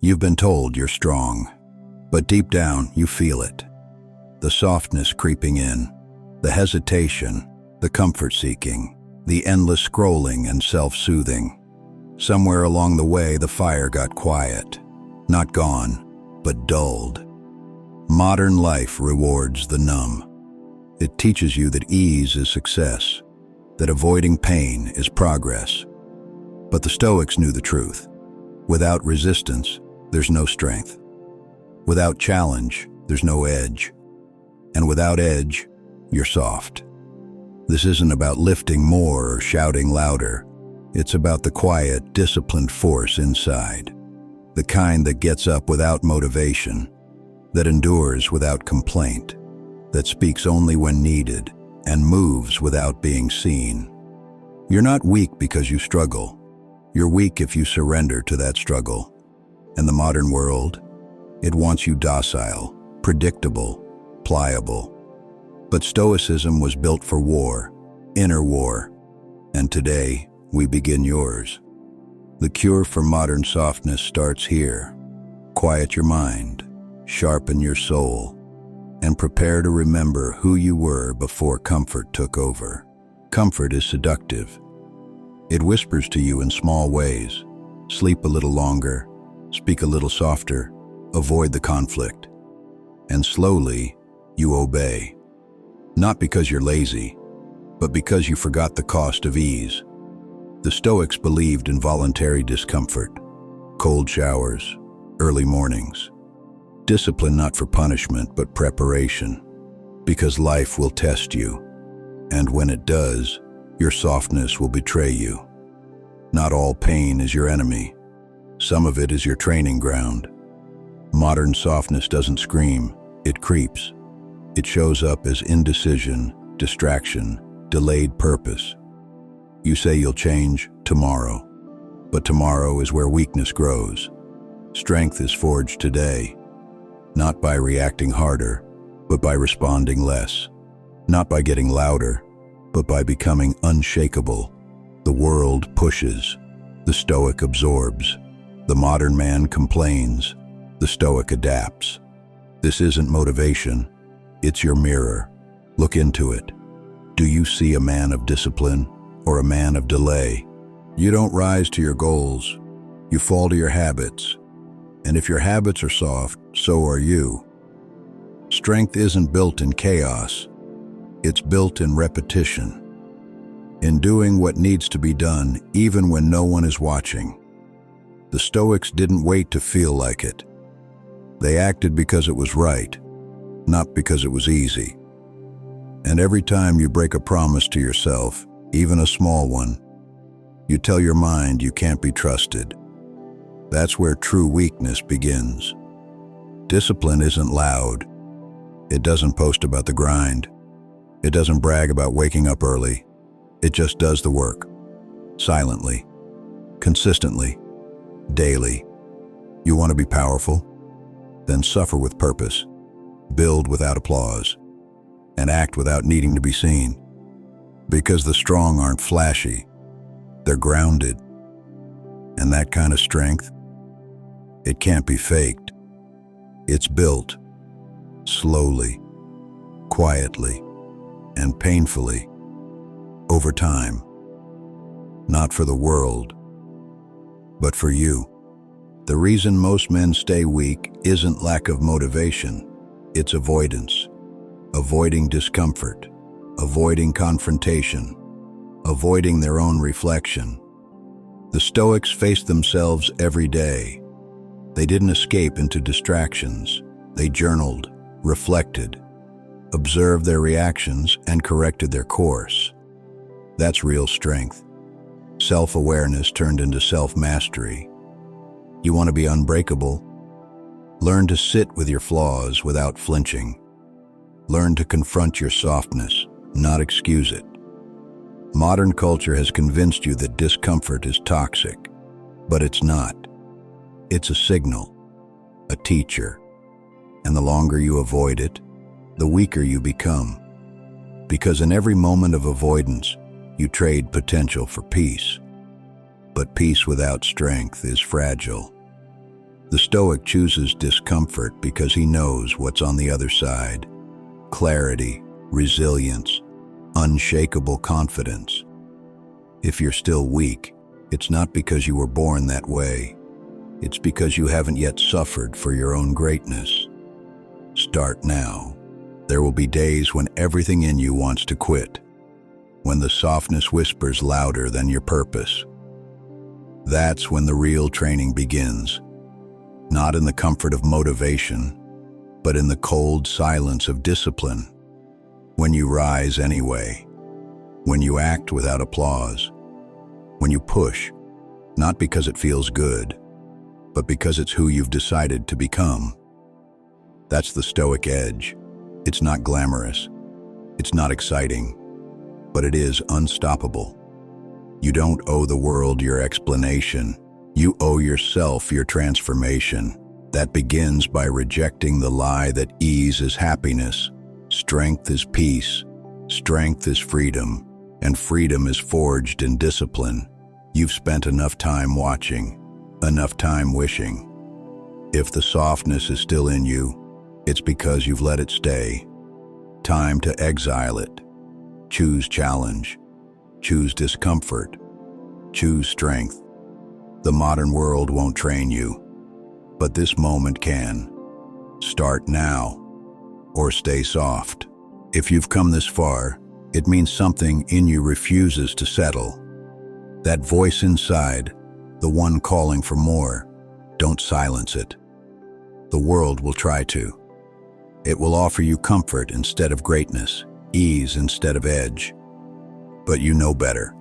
You've been told you're strong, but deep down you feel it. The softness creeping in, the hesitation, the comfort-seeking, the endless scrolling and self-soothing. Somewhere along the way, the fire got quiet. Not gone, but dulled. Modern life rewards the numb. It teaches you that ease is success, that avoiding pain is progress. But the Stoics knew the truth. Without resistance, there's no strength. Without challenge, there's no edge. And without edge, you're soft. This isn't about lifting more or shouting louder. It's about the quiet, disciplined force inside. The kind that gets up without motivation, that endures without complaint, that speaks only when needed, and moves without being seen. You're not weak because you struggle. You're weak if you surrender to that struggle. And the modern world, it wants you docile, predictable, pliable. But Stoicism was built for war, inner war. And today, we begin yours. The cure for modern softness starts here. Quiet your mind, sharpen your soul, and prepare to remember who you were before comfort took over. Comfort is seductive. It whispers to you in small ways. Sleep a little longer, speak a little softer, avoid the conflict. And slowly, you obey. Not because you're lazy, but because you forgot the cost of ease. The Stoics believed in voluntary discomfort, cold showers, early mornings. Discipline not for punishment, but preparation, because life will test you. And when it does, your softness will betray you. Not all pain is your enemy. Some of it is your training ground. Modern softness doesn't scream, it creeps. It shows up as indecision, distraction, delayed purpose. You say you'll change tomorrow, but tomorrow is where weakness grows. Strength is forged today, not by reacting harder, but by responding less. Not by getting louder, but by becoming unshakable. The world pushes, the Stoic absorbs. The modern man complains, the Stoic adapts. This isn't motivation, it's your mirror. Look into it. Do you see a man of discipline or a man of delay? You don't rise to your goals, you fall to your habits. And if your habits are soft, so are you. Strength isn't built in chaos, it's built in repetition. In doing what needs to be done, even when no one is watching. The Stoics didn't wait to feel like it. They acted because it was right, not because it was easy. And every time you break a promise to yourself, even a small one, you tell your mind you can't be trusted. That's where true weakness begins. Discipline isn't loud. It doesn't post about the grind. It doesn't brag about waking up early. It just does the work. Silently. Consistently. Daily. You want to be powerful? Then suffer with purpose. Build without applause. And act without needing to be seen. Because the strong aren't flashy. They're grounded. And that kind of strength, it can't be faked. It's built. Slowly. Quietly. And painfully. Over time. Not for the world, but for you. The reason most men stay weak isn't lack of motivation, it's avoidance. Avoiding discomfort, avoiding confrontation, avoiding their own reflection. The Stoics faced themselves every day. They didn't escape into distractions. They journaled, reflected, observed their reactions, and corrected their course. That's real strength. Self-awareness turned into self-mastery. You want to be unbreakable? Learn to sit with your flaws without flinching. Learn to confront your softness, not excuse it. Modern culture has convinced you that discomfort is toxic, but it's not. It's a signal, a teacher. And the longer you avoid it, the weaker you become. Because in every moment of avoidance, you trade potential for peace. But peace without strength is fragile. The Stoic chooses discomfort because he knows what's on the other side. Clarity, resilience, unshakable confidence. If you're still weak, it's not because you were born that way. It's because you haven't yet suffered for your own greatness. Start now. There will be days when everything in you wants to quit, when the softness whispers louder than your purpose. That's when the real training begins, not in the comfort of motivation, but in the cold silence of discipline. When you rise anyway, when you act without applause, when you push, not because it feels good, but because it's who you've decided to become. That's the Stoic edge. It's not glamorous, it's not exciting, but it is unstoppable. You don't owe the world your explanation. You owe yourself your transformation. That begins by rejecting the lie that ease is happiness, strength is peace, strength is freedom, and freedom is forged in discipline. You've spent enough time watching, enough time wishing. If the softness is still in you, it's because you've let it stay. Time to exile it. Choose challenge. Choose discomfort. Choose strength. The modern world won't train you, but this moment can. Start now, or stay soft. If you've come this far, it means something in you refuses to settle. That voice inside, the one calling for more, don't silence it. The world will try to. It will offer you comfort instead of greatness, ease instead of edge. But you know better.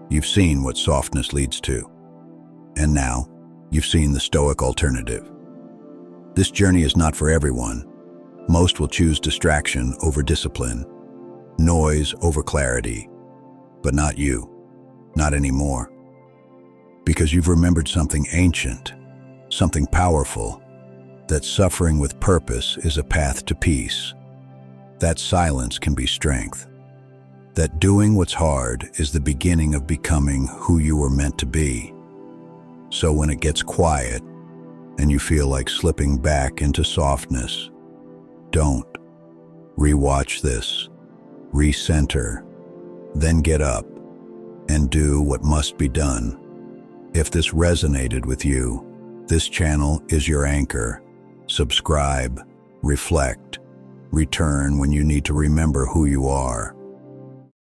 You've seen what softness leads to. And now, you've seen the Stoic alternative. This journey is not for everyone. Most will choose distraction over discipline, noise over clarity, but not you, not anymore. Because you've remembered something ancient, something powerful, that suffering with purpose is a path to peace. That silence can be strength. That doing what's hard is the beginning of becoming who you were meant to be. So when it gets quiet and you feel like slipping back into softness, don't. Rewatch this, recenter, then get up and do what must be done. If this resonated with you, this channel is your anchor. Subscribe, reflect, return when you need to remember who you are.